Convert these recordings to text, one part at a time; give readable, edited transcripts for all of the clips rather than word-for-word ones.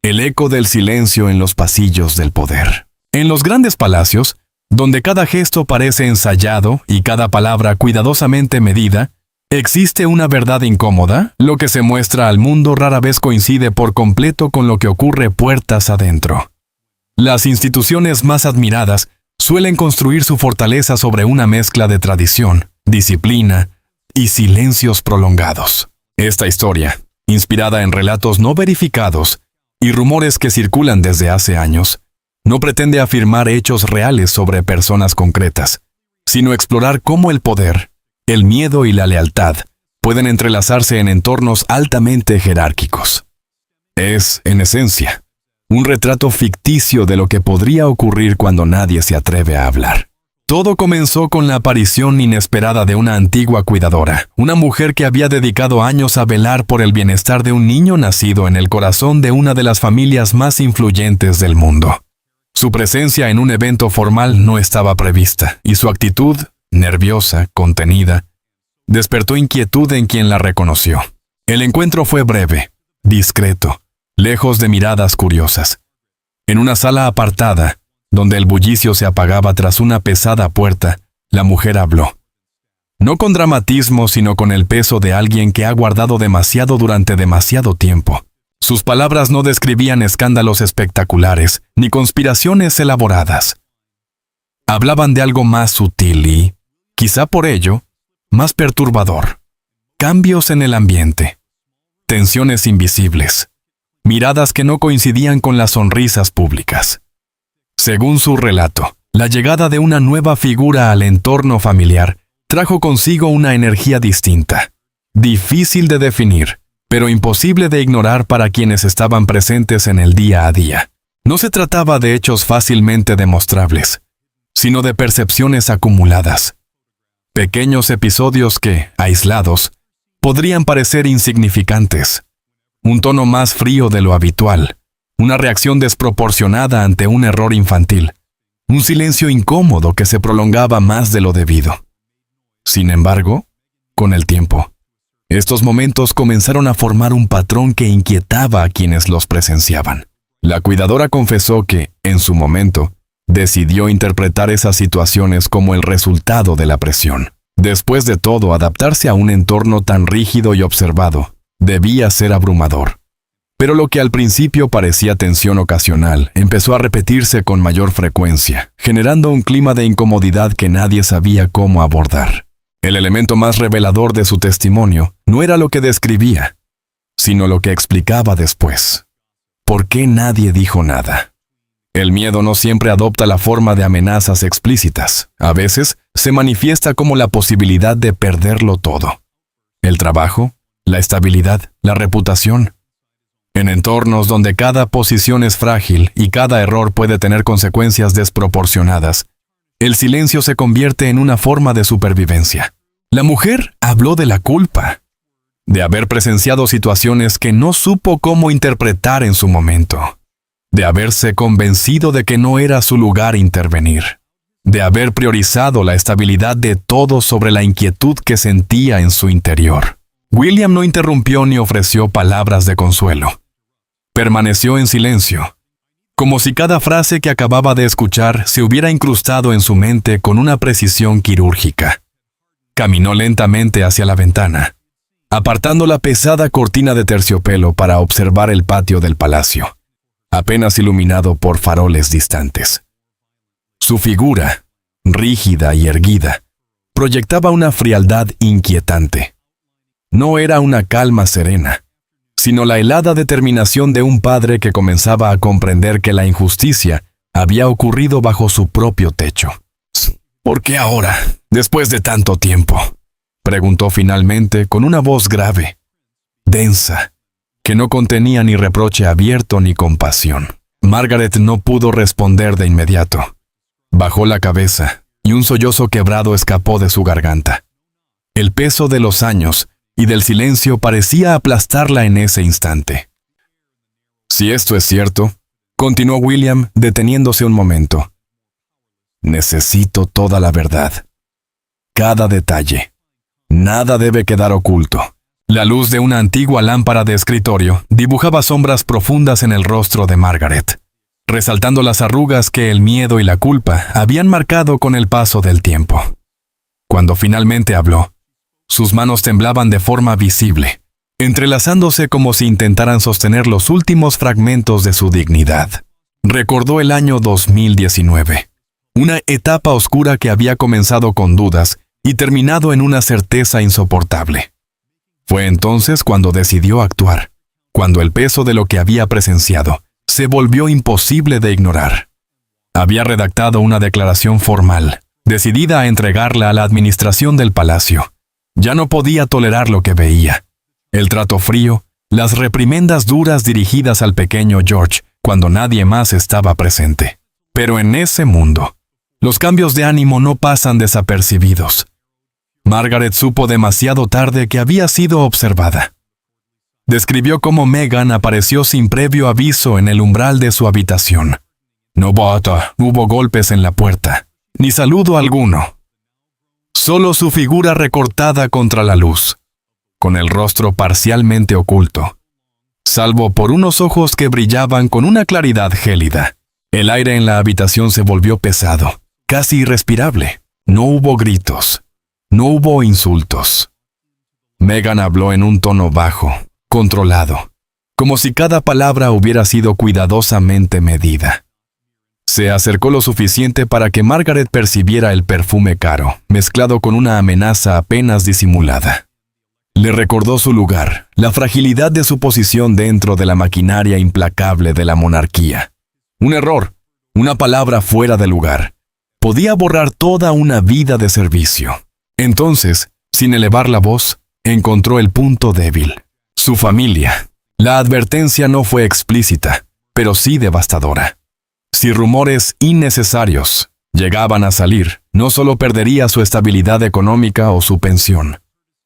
el eco del silencio en los pasillos del poder. En los grandes palacios, donde cada gesto parece ensayado y cada palabra cuidadosamente medida, ¿existe una verdad incómoda? Lo que se muestra al mundo rara vez coincide por completo con lo que ocurre puertas adentro. Las instituciones más admiradas suelen construir su fortaleza sobre una mezcla de tradición, disciplina y silencios prolongados. Esta historia, inspirada en relatos no verificados y rumores que circulan desde hace años, no pretende afirmar hechos reales sobre personas concretas, sino explorar cómo el poder, el miedo y la lealtad pueden entrelazarse en entornos altamente jerárquicos. Es, en esencia, un retrato ficticio de lo que podría ocurrir cuando nadie se atreve a hablar. Todo comenzó con la aparición inesperada de una antigua cuidadora, una mujer que había dedicado años a velar por el bienestar de un niño nacido en el corazón de una de las familias más influyentes del mundo. Su presencia en un evento formal no estaba prevista, y su actitud, nerviosa, contenida, despertó inquietud en quien la reconoció. El encuentro fue breve, discreto, lejos de miradas curiosas. En una sala apartada, donde el bullicio se apagaba tras una pesada puerta, la mujer habló. No con dramatismo, sino con el peso de alguien que ha guardado demasiado durante demasiado tiempo. Sus palabras no describían escándalos espectaculares, ni conspiraciones elaboradas. Hablaban de algo más sutil y, quizá por ello, más perturbador. Cambios en el ambiente. Tensiones invisibles. Miradas que no coincidían con las sonrisas públicas. Según su relato, la llegada de una nueva figura al entorno familiar trajo consigo una energía distinta, difícil de definir, pero imposible de ignorar para quienes estaban presentes en el día a día. No se trataba de hechos fácilmente demostrables, sino de percepciones acumuladas. Pequeños episodios que, aislados, podrían parecer insignificantes. Un tono más frío de lo habitual, una reacción desproporcionada ante un error infantil, un silencio incómodo que se prolongaba más de lo debido. Sin embargo, con el tiempo, estos momentos comenzaron a formar un patrón que inquietaba a quienes los presenciaban. La cuidadora confesó que, en su momento, decidió interpretar esas situaciones como el resultado de la presión. Después de todo, adaptarse a un entorno tan rígido y observado debía ser abrumador. Pero lo que al principio parecía tensión ocasional empezó a repetirse con mayor frecuencia, generando un clima de incomodidad que nadie sabía cómo abordar. El elemento más revelador de su testimonio no era lo que describía, sino lo que explicaba después. ¿Por qué nadie dijo nada? El miedo no siempre adopta la forma de amenazas explícitas. A veces se manifiesta como la posibilidad de perderlo todo. El trabajo, la estabilidad, la reputación. En entornos donde cada posición es frágil y cada error puede tener consecuencias desproporcionadas, el silencio se convierte en una forma de supervivencia. La mujer habló de la culpa, de haber presenciado situaciones que no supo cómo interpretar en su momento, de haberse convencido de que no era su lugar intervenir, de haber priorizado la estabilidad de todos sobre la inquietud que sentía en su interior. William no interrumpió ni ofreció palabras de consuelo. Permaneció en silencio, como si cada frase que acababa de escuchar se hubiera incrustado en su mente con una precisión quirúrgica. Caminó lentamente hacia la ventana, apartando la pesada cortina de terciopelo para observar el patio del palacio, apenas iluminado por faroles distantes. Su figura, rígida y erguida, proyectaba una frialdad inquietante. No era una calma serena, sino la helada determinación de un padre que comenzaba a comprender que la injusticia había ocurrido bajo su propio techo. ¿Por qué ahora, después de tanto tiempo?, preguntó finalmente con una voz grave, densa, que no contenía ni reproche abierto ni compasión. Margaret no pudo responder de inmediato. Bajó la cabeza y un sollozo quebrado escapó de su garganta. El peso de los años y del silencio parecía aplastarla en ese instante. Si esto es cierto, continuó William, deteniéndose un momento, necesito toda la verdad. Cada detalle. Nada debe quedar oculto. La luz de una antigua lámpara de escritorio dibujaba sombras profundas en el rostro de Margaret, resaltando las arrugas que el miedo y la culpa habían marcado con el paso del tiempo. Cuando finalmente habló, sus manos temblaban de forma visible, entrelazándose como si intentaran sostener los últimos fragmentos de su dignidad. Recordó el año 2019, una etapa oscura que había comenzado con dudas y terminado en una certeza insoportable. Fue entonces cuando decidió actuar, cuando el peso de lo que había presenciado se volvió imposible de ignorar. Había redactado una declaración formal, decidida a entregarla a la administración del palacio. Ya no podía tolerar lo que veía. El trato frío, las reprimendas duras dirigidas al pequeño George cuando nadie más estaba presente. Pero en ese mundo, los cambios de ánimo no pasan desapercibidos. Margaret supo demasiado tarde que había sido observada. Describió cómo Meghan apareció sin previo aviso en el umbral de su habitación. No hubo golpes en la puerta, ni saludo alguno. Solo su figura recortada contra la luz, con el rostro parcialmente oculto, salvo por unos ojos que brillaban con una claridad gélida. El aire en la habitación se volvió pesado, casi irrespirable. No hubo gritos. No hubo insultos. Meghan habló en un tono bajo, controlado, como si cada palabra hubiera sido cuidadosamente medida. Se acercó lo suficiente para que Margaret percibiera el perfume caro, mezclado con una amenaza apenas disimulada. Le recordó su lugar, la fragilidad de su posición dentro de la maquinaria implacable de la monarquía. Un error, una palabra fuera de lugar, podía borrar toda una vida de servicio. Entonces, sin elevar la voz, encontró el punto débil. Su familia. La advertencia no fue explícita, pero sí devastadora. Si rumores innecesarios llegaban a salir, no solo perdería su estabilidad económica o su pensión.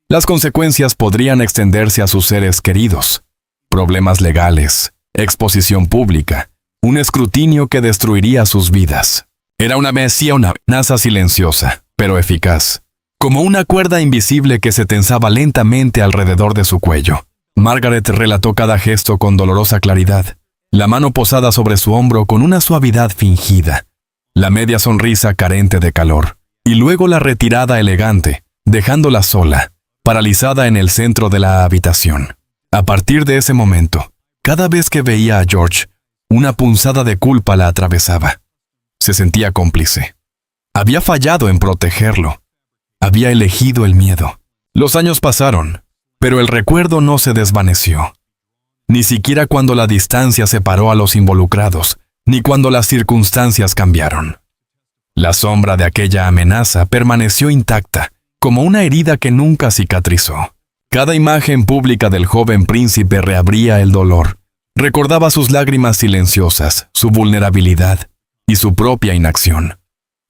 Las consecuencias podrían extenderse a sus seres queridos. Problemas legales, exposición pública, un escrutinio que destruiría sus vidas. Era una amenaza silenciosa, pero eficaz. Como una cuerda invisible que se tensaba lentamente alrededor de su cuello. Margaret relató cada gesto con dolorosa claridad, la mano posada sobre su hombro con una suavidad fingida, la media sonrisa carente de calor, y luego la retirada elegante, dejándola sola, paralizada en el centro de la habitación. A partir de ese momento, cada vez que veía a George, una punzada de culpa la atravesaba. Se sentía cómplice. Había fallado en protegerlo. Había elegido el miedo. Los años pasaron, pero el recuerdo no se desvaneció. Ni siquiera cuando la distancia separó a los involucrados, ni cuando las circunstancias cambiaron. La sombra de aquella amenaza permaneció intacta, como una herida que nunca cicatrizó. Cada imagen pública del joven príncipe reabría el dolor. Recordaba sus lágrimas silenciosas, su vulnerabilidad y su propia inacción.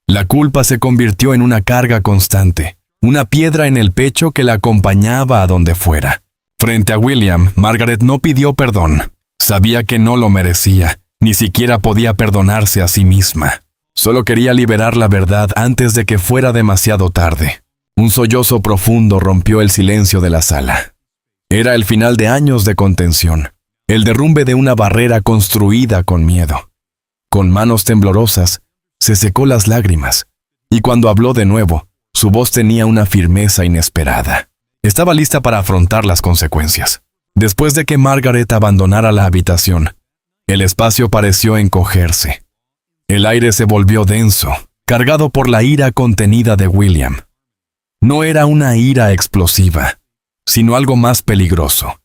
La culpa se convirtió en una carga constante, una piedra en el pecho que la acompañaba a donde fuera. Frente a William, Margaret no pidió perdón. Sabía que no lo merecía, ni siquiera podía perdonarse a sí misma. Solo quería liberar la verdad antes de que fuera demasiado tarde. Un sollozo profundo rompió el silencio de la sala. Era el final de años de contención, el derrumbe de una barrera construida con miedo. Con manos temblorosas, se secó las lágrimas, y cuando habló de nuevo, su voz tenía una firmeza inesperada. Estaba lista para afrontar las consecuencias. Después de que Margaret abandonara la habitación, el espacio pareció encogerse. El aire se volvió denso, cargado por la ira contenida de William. No era una ira explosiva, sino algo más peligroso.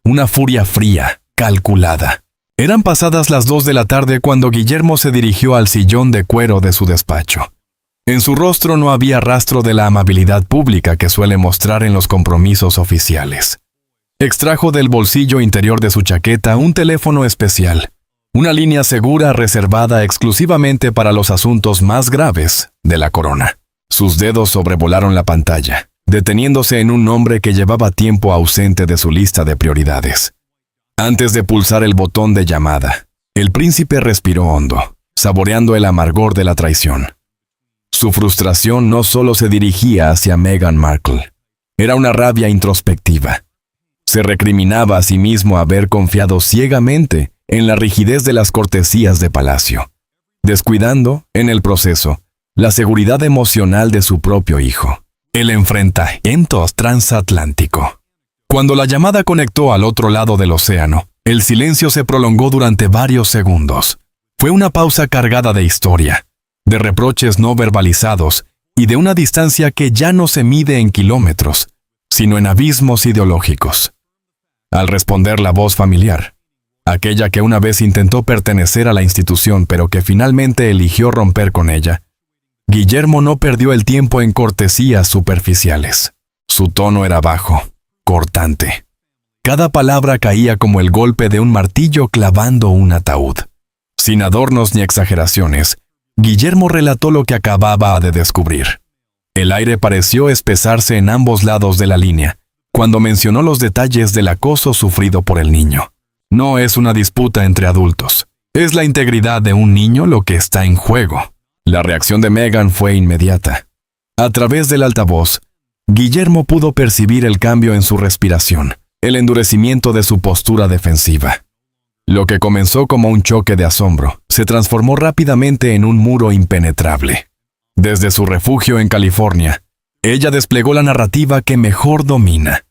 Una furia fría, calculada. Eran pasadas las 2 de la tarde cuando Guillermo se dirigió al sillón de cuero de su despacho. En su rostro no había rastro de la amabilidad pública que suele mostrar en los compromisos oficiales. Extrajo del bolsillo interior de su chaqueta un teléfono especial, una línea segura reservada exclusivamente para los asuntos más graves de la corona. Sus dedos sobrevolaron la pantalla, deteniéndose en un nombre que llevaba tiempo ausente de su lista de prioridades. Antes de pulsar el botón de llamada, el príncipe respiró hondo, saboreando el amargor de la traición. Su frustración no solo se dirigía hacia Meghan Markle, era una rabia introspectiva. Se recriminaba a sí mismo haber confiado ciegamente en la rigidez de las cortesías de palacio, descuidando, en el proceso, la seguridad emocional de su propio hijo. El enfrentamiento transatlántico. Cuando la llamada conectó al otro lado del océano, el silencio se prolongó durante varios segundos. Fue una pausa cargada de historia, de reproches no verbalizados y de una distancia que ya no se mide en kilómetros, sino en abismos ideológicos. Al responder la voz familiar, aquella que una vez intentó pertenecer a la institución pero que finalmente eligió romper con ella, Guillermo no perdió el tiempo en cortesías superficiales. Su tono era bajo, cortante. Cada palabra caía como el golpe de un martillo clavando un ataúd. Sin adornos ni exageraciones, Guillermo relató lo que acababa de descubrir. El aire pareció espesarse en ambos lados de la línea, cuando mencionó los detalles del acoso sufrido por el niño. No es una disputa entre adultos. Es la integridad de un niño lo que está en juego. La reacción de Megan fue inmediata. A través del altavoz, Guillermo pudo percibir el cambio en su respiración, el endurecimiento de su postura defensiva. Lo que comenzó como un choque de asombro, se transformó rápidamente en un muro impenetrable. Desde su refugio en California, ella desplegó la narrativa que mejor domina,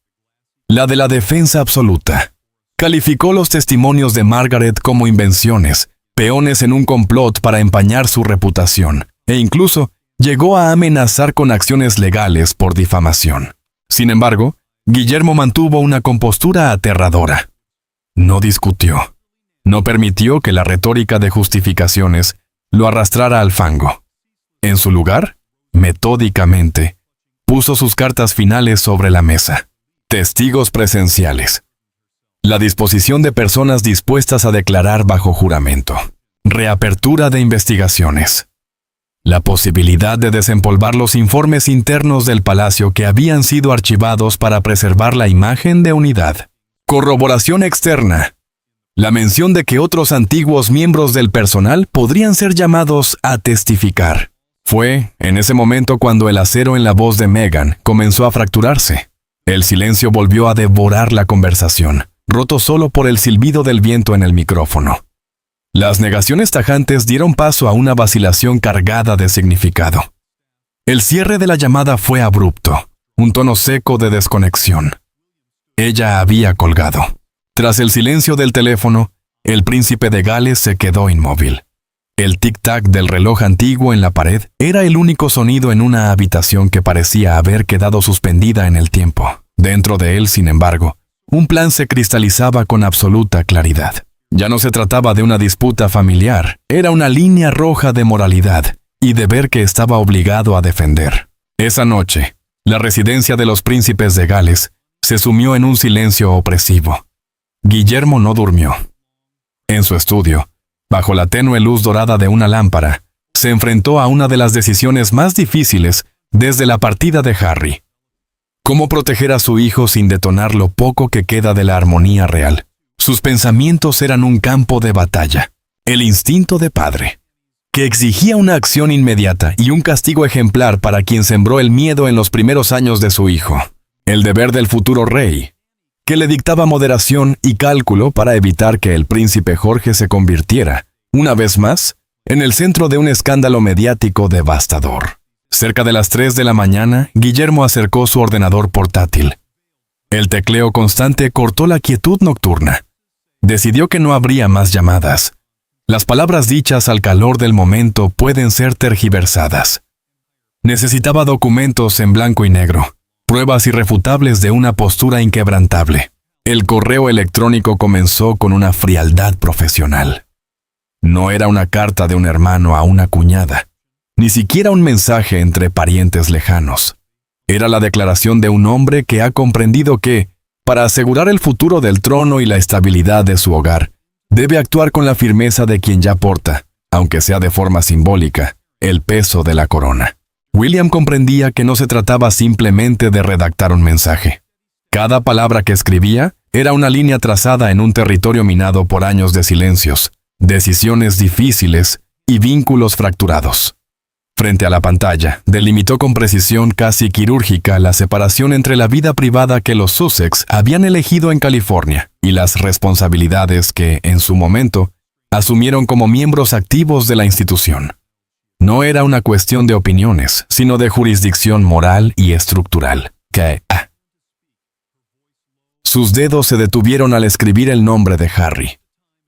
la de la defensa absoluta. Calificó los testimonios de Margaret como invenciones, peones en un complot para empañar su reputación, e incluso llegó a amenazar con acciones legales por difamación. Sin embargo, Guillermo mantuvo una compostura aterradora. No discutió. No permitió que la retórica de justificaciones lo arrastrara al fango. En su lugar, metódicamente, puso sus cartas finales sobre la mesa. Testigos presenciales. La disposición de personas dispuestas a declarar bajo juramento. Reapertura de investigaciones. La posibilidad de desempolvar los informes internos del palacio que habían sido archivados para preservar la imagen de unidad. Corroboración externa. La mención de que otros antiguos miembros del personal podrían ser llamados a testificar. Fue en ese momento cuando el acero en la voz de Megan comenzó a fracturarse. El silencio volvió a devorar la conversación, roto solo por el silbido del viento en el micrófono. Las negaciones tajantes dieron paso a una vacilación cargada de significado. El cierre de la llamada fue abrupto, un tono seco de desconexión. Ella había colgado. Tras el silencio del teléfono, el príncipe de Gales se quedó inmóvil. El tic-tac del reloj antiguo en la pared era el único sonido en una habitación que parecía haber quedado suspendida en el tiempo. Dentro de él, sin embargo, un plan se cristalizaba con absoluta claridad. Ya no se trataba de una disputa familiar, era una línea roja de moralidad y deber que estaba obligado a defender. Esa noche, la residencia de los príncipes de Gales se sumió en un silencio opresivo. Guillermo no durmió. En su estudio, bajo la tenue luz dorada de una lámpara, se enfrentó a una de las decisiones más difíciles desde la partida de Harry. ¿Cómo proteger a su hijo sin detonar lo poco que queda de la armonía real? Sus pensamientos eran un campo de batalla, el instinto de padre, que exigía una acción inmediata y un castigo ejemplar para quien sembró el miedo en los primeros años de su hijo. El deber del futuro rey, que le dictaba moderación y cálculo para evitar que el príncipe Jorge se convirtiera, una vez más, en el centro de un escándalo mediático devastador. Cerca de las 3 de la mañana, Guillermo acercó su ordenador portátil. El tecleo constante cortó la quietud nocturna. Decidió que no habría más llamadas. Las palabras dichas al calor del momento pueden ser tergiversadas. Necesitaba documentos en blanco y negro, pruebas irrefutables de una postura inquebrantable. El correo electrónico comenzó con una frialdad profesional. No era una carta de un hermano a una cuñada, ni siquiera un mensaje entre parientes lejanos. Era la declaración de un hombre que ha comprendido que, para asegurar el futuro del trono y la estabilidad de su hogar, debe actuar con la firmeza de quien ya porta, aunque sea de forma simbólica, el peso de la corona. William comprendía que no se trataba simplemente de redactar un mensaje. Cada palabra que escribía era una línea trazada en un territorio minado por años de silencios, decisiones difíciles y vínculos fracturados. Frente a la pantalla, delimitó con precisión casi quirúrgica la separación entre la vida privada que los Sussex habían elegido en California y las responsabilidades que, en su momento, asumieron como miembros activos de la institución. No era una cuestión de opiniones, sino de jurisdicción moral y estructural. Sus dedos se detuvieron al escribir el nombre de Harry.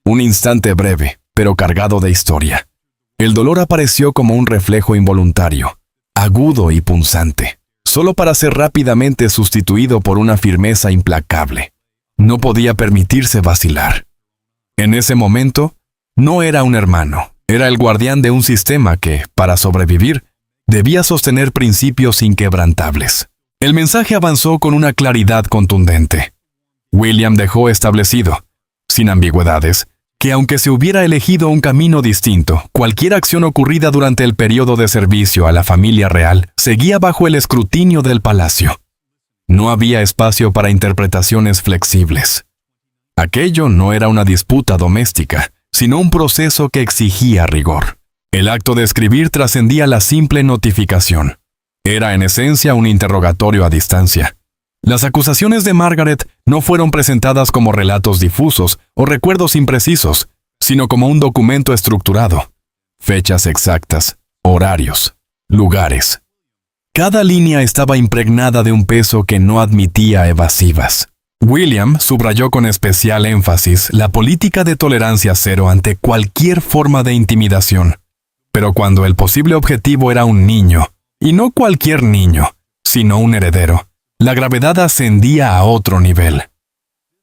Un instante breve, pero cargado de historia. El dolor apareció como un reflejo involuntario, agudo y punzante, solo para ser rápidamente sustituido por una firmeza implacable. No podía permitirse vacilar. En ese momento, no era un hermano, era el guardián de un sistema que, para sobrevivir, debía sostener principios inquebrantables. El mensaje avanzó con una claridad contundente. William dejó establecido, sin ambigüedades, que aunque se hubiera elegido un camino distinto, cualquier acción ocurrida durante el periodo de servicio a la familia real seguía bajo el escrutinio del palacio. No había espacio para interpretaciones flexibles. Aquello no era una disputa doméstica, sino un proceso que exigía rigor. El acto de escribir trascendía la simple notificación. Era en esencia un interrogatorio a distancia. Las acusaciones de Margaret no fueron presentadas como relatos difusos o recuerdos imprecisos, sino como un documento estructurado. Fechas exactas, horarios, lugares. Cada línea estaba impregnada de un peso que no admitía evasivas. William subrayó con especial énfasis la política de tolerancia cero ante cualquier forma de intimidación. Pero cuando el posible objetivo era un niño, y no cualquier niño, sino un heredero, la gravedad ascendía a otro nivel.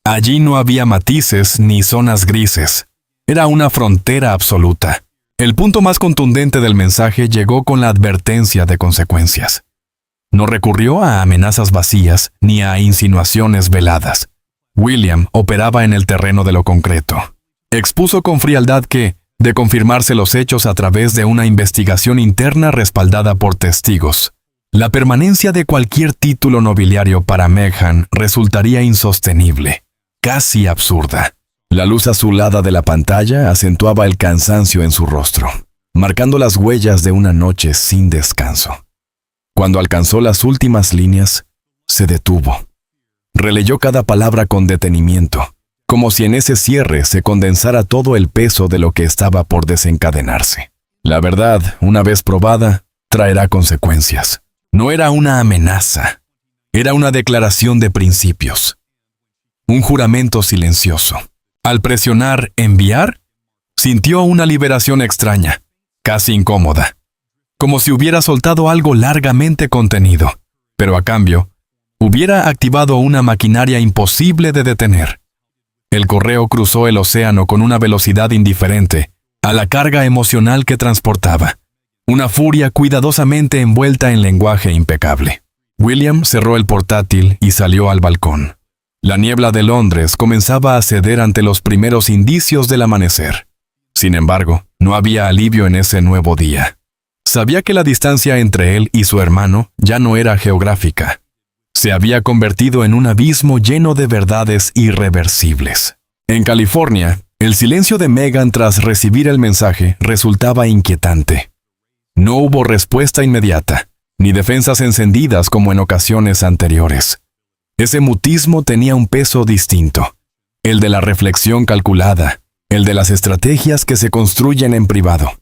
Allí no había matices ni zonas grises. Era una frontera absoluta. El punto más contundente del mensaje llegó con la advertencia de consecuencias. No recurrió a amenazas vacías ni a insinuaciones veladas. William operaba en el terreno de lo concreto. Expuso con frialdad que, de confirmarse los hechos a través de una investigación interna respaldada por testigos, la permanencia de cualquier título nobiliario para Meghan resultaría insostenible, casi absurda. La luz azulada de la pantalla acentuaba el cansancio en su rostro, marcando las huellas de una noche sin descanso. Cuando alcanzó las últimas líneas, se detuvo. Releyó cada palabra con detenimiento, como si en ese cierre se condensara todo el peso de lo que estaba por desencadenarse. La verdad, una vez probada, traerá consecuencias. No era una amenaza, era una declaración de principios. Un juramento silencioso. Al presionar «enviar», sintió una liberación extraña, casi incómoda, como si hubiera soltado algo largamente contenido, pero a cambio, hubiera activado una maquinaria imposible de detener. El correo cruzó el océano con una velocidad indiferente a la carga emocional que transportaba. Una furia cuidadosamente envuelta en lenguaje impecable. William cerró el portátil y salió al balcón. La niebla de Londres comenzaba a ceder ante los primeros indicios del amanecer. Sin embargo, no había alivio en ese nuevo día. Sabía que la distancia entre él y su hermano ya no era geográfica. Se había convertido en un abismo lleno de verdades irreversibles. En California, el silencio de Meghan tras recibir el mensaje resultaba inquietante. No hubo respuesta inmediata, ni defensas encendidas como en ocasiones anteriores. Ese mutismo tenía un peso distinto, el de la reflexión calculada, el de las estrategias que se construyen en privado.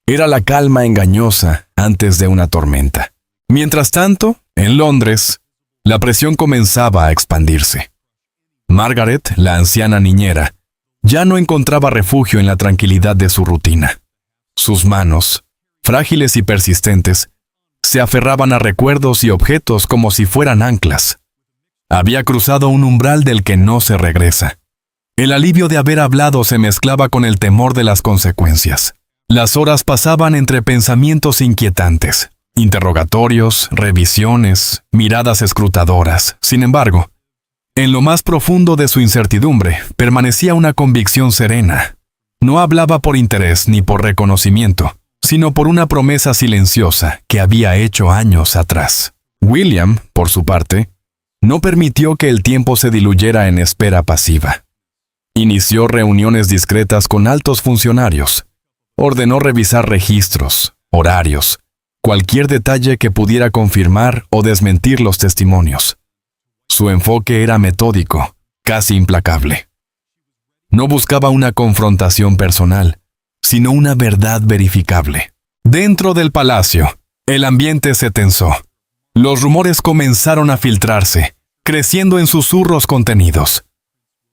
Era la calma engañosa antes de una tormenta. Mientras tanto, en Londres, la presión comenzaba a expandirse. Margaret, la anciana niñera, ya no encontraba refugio en la tranquilidad de su rutina. Sus manos, frágiles y persistentes, se aferraban a recuerdos y objetos como si fueran anclas. Había cruzado un umbral del que no se regresa. El alivio de haber hablado se mezclaba con el temor de las consecuencias. Las horas pasaban entre pensamientos inquietantes, interrogatorios, revisiones, miradas escrutadoras. Sin embargo, en lo más profundo de su incertidumbre permanecía una convicción serena. No hablaba por interés ni por reconocimiento, sino por una promesa silenciosa que había hecho años atrás. William, por su parte, no permitió que el tiempo se diluyera en espera pasiva. Inició reuniones discretas con altos funcionarios. Ordenó revisar registros, horarios, cualquier detalle que pudiera confirmar o desmentir los testimonios. Su enfoque era metódico, casi implacable. No buscaba una confrontación personal, sino una verdad verificable. Dentro del palacio, el ambiente se tensó. Los rumores comenzaron a filtrarse, creciendo en susurros contenidos.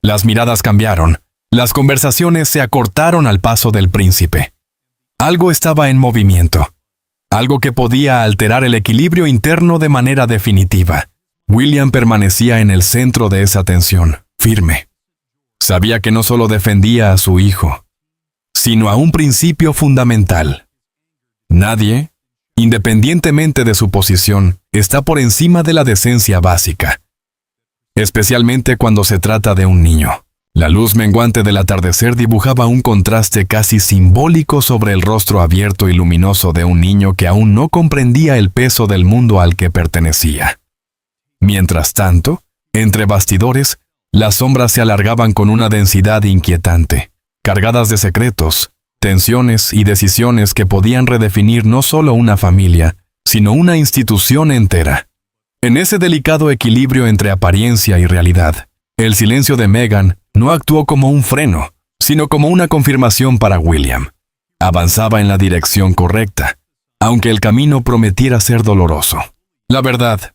Las miradas cambiaron, las conversaciones se acortaron al paso del príncipe. Algo estaba en movimiento, algo que podía alterar el equilibrio interno de manera definitiva. William permanecía en el centro de esa tensión, firme. Sabía que no solo defendía a su hijo, sino a un principio fundamental. Nadie, independientemente de su posición, está por encima de la decencia básica, especialmente cuando se trata de un niño. La luz menguante del atardecer dibujaba un contraste casi simbólico sobre el rostro abierto y luminoso de un niño que aún no comprendía el peso del mundo al que pertenecía. Mientras tanto, entre bastidores, las sombras se alargaban con una densidad inquietante, cargadas de secretos, tensiones y decisiones que podían redefinir no solo una familia, sino una institución entera. En ese delicado equilibrio entre apariencia y realidad, el silencio de Meghan no actuó como un freno, sino como una confirmación para William. Avanzaba en la dirección correcta, aunque el camino prometiera ser doloroso. La verdad,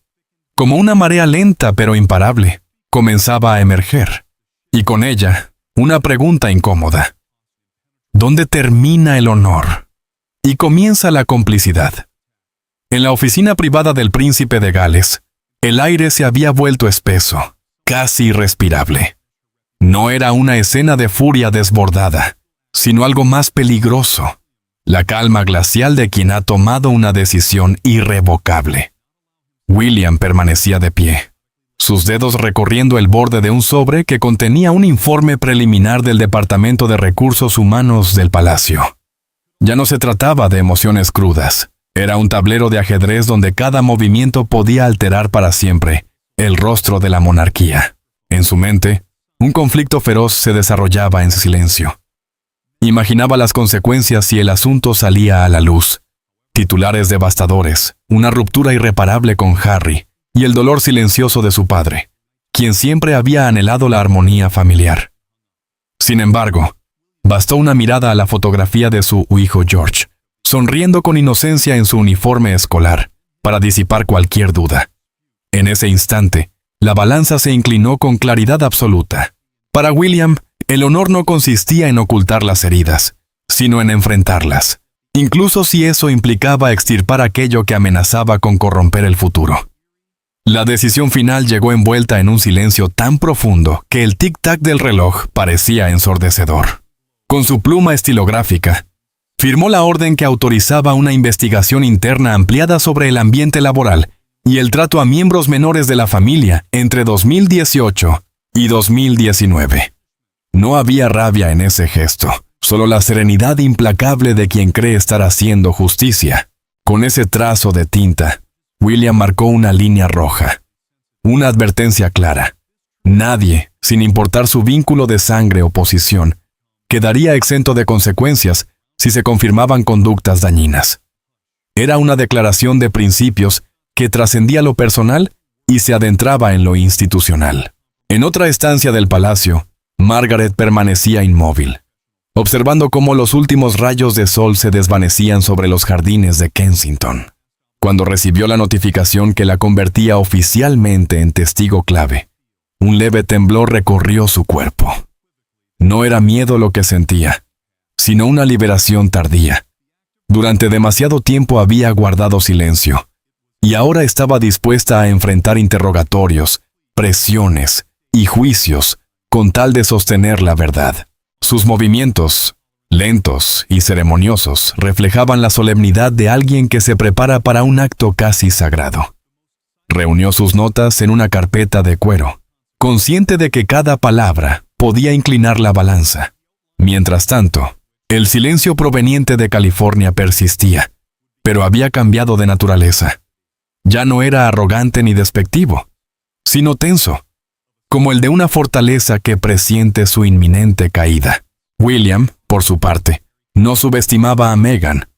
como una marea lenta pero imparable, comenzaba a emerger, y con ella, una pregunta incómoda. ¿Dónde termina el honor? Y comienza la complicidad. En la oficina privada del príncipe de Gales, el aire se había vuelto espeso, casi irrespirable. No era una escena de furia desbordada, sino algo más peligroso, la calma glacial de quien ha tomado una decisión irrevocable. William permanecía de pie, sus dedos recorriendo el borde de un sobre que contenía un informe preliminar del Departamento de Recursos Humanos del Palacio. Ya no se trataba de emociones crudas, era un tablero de ajedrez donde cada movimiento podía alterar para siempre el rostro de la monarquía. En su mente, un conflicto feroz se desarrollaba en silencio. Imaginaba las consecuencias si el asunto salía a la luz. Titulares devastadores, una ruptura irreparable con Harry y el dolor silencioso de su padre, quien siempre había anhelado la armonía familiar. Sin embargo, bastó una mirada a la fotografía de su hijo George, sonriendo con inocencia en su uniforme escolar, para disipar cualquier duda. En ese instante, la balanza se inclinó con claridad absoluta. Para William, el honor no consistía en ocultar las heridas, sino en enfrentarlas, incluso si eso implicaba extirpar aquello que amenazaba con corromper el futuro. La decisión final llegó envuelta en un silencio tan profundo que el tic-tac del reloj parecía ensordecedor. Con su pluma estilográfica, firmó la orden que autorizaba una investigación interna ampliada sobre el ambiente laboral y el trato a miembros menores de la familia entre 2018 y 2019. No había rabia en ese gesto, solo la serenidad implacable de quien cree estar haciendo justicia. Con ese trazo de tinta, William marcó una línea roja, una advertencia clara. Nadie, sin importar su vínculo de sangre o posición, quedaría exento de consecuencias si se confirmaban conductas dañinas. Era una declaración de principios que trascendía lo personal y se adentraba en lo institucional. En otra estancia del palacio, Margaret permanecía inmóvil, observando cómo los últimos rayos de sol se desvanecían sobre los jardines de Kensington. Cuando recibió la notificación que la convertía oficialmente en testigo clave, un leve temblor recorrió su cuerpo. No era miedo lo que sentía, sino una liberación tardía. Durante demasiado tiempo había guardado silencio, y ahora estaba dispuesta a enfrentar interrogatorios, presiones y juicios con tal de sostener la verdad. Sus movimientos, lentos y ceremoniosos, reflejaban la solemnidad de alguien que se prepara para un acto casi sagrado. Reunió sus notas en una carpeta de cuero, consciente de que cada palabra podía inclinar la balanza. Mientras tanto, el silencio proveniente de California persistía, pero había cambiado de naturaleza. Ya no era arrogante ni despectivo, sino tenso, como el de una fortaleza que presiente su inminente caída. William, por su parte, no subestimaba a Meghan.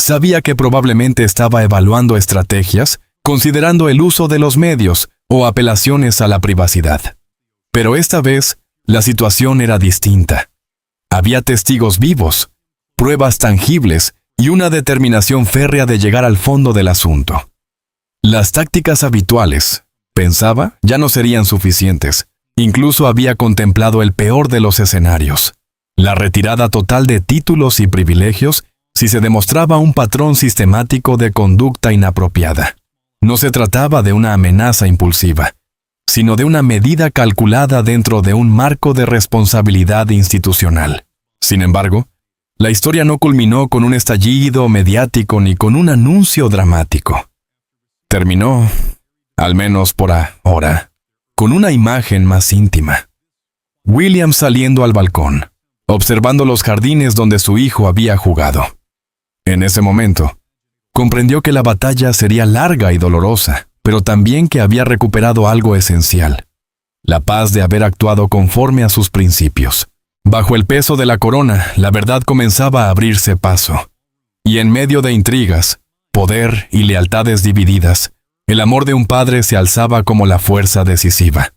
Sabía que probablemente estaba evaluando estrategias, considerando el uso de los medios o apelaciones a la privacidad. Pero esta vez, la situación era distinta. Había testigos vivos, pruebas tangibles y una determinación férrea de llegar al fondo del asunto. Las tácticas habituales, pensaba, ya no serían suficientes. Incluso había contemplado el peor de los escenarios: la retirada total de títulos y privilegios si se demostraba un patrón sistemático de conducta inapropiada. No se trataba de una amenaza impulsiva, sino de una medida calculada dentro de un marco de responsabilidad institucional. Sin embargo, la historia no culminó con un estallido mediático ni con un anuncio dramático. Terminó, al menos por ahora, con una imagen más íntima. William saliendo al balcón, observando los jardines donde su hijo había jugado. En ese momento, comprendió que la batalla sería larga y dolorosa, pero también que había recuperado algo esencial: la paz de haber actuado conforme a sus principios. Bajo el peso de la corona, la verdad comenzaba a abrirse paso. Y en medio de intrigas, poder y lealtades divididas, el amor de un padre se alzaba como la fuerza decisiva.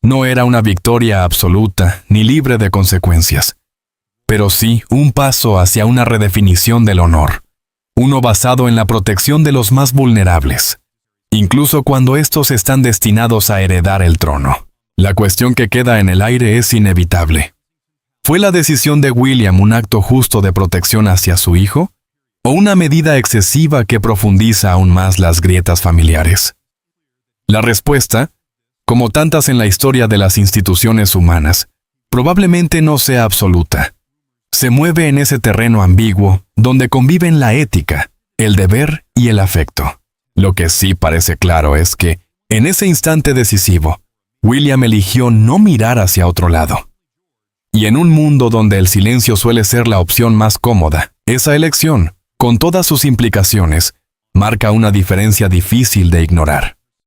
No era una victoria absoluta ni libre de consecuencias, pero sí un paso hacia una redefinición del honor, uno basado en la protección de los más vulnerables, incluso cuando estos están destinados a heredar el trono. La cuestión que queda en el aire es inevitable. ¿Fue la decisión de William un acto justo de protección hacia su hijo, o una medida excesiva que profundiza aún más las grietas familiares? La respuesta, como tantas en la historia de las instituciones humanas, probablemente no sea absoluta. Se mueve en ese terreno ambiguo donde conviven la ética, el deber y el afecto. Lo que sí parece claro es que, en ese instante decisivo, William eligió no mirar hacia otro lado. Y en un mundo donde el silencio suele ser la opción más cómoda, esa elección, con todas sus implicaciones, marca una diferencia difícil de ignorar.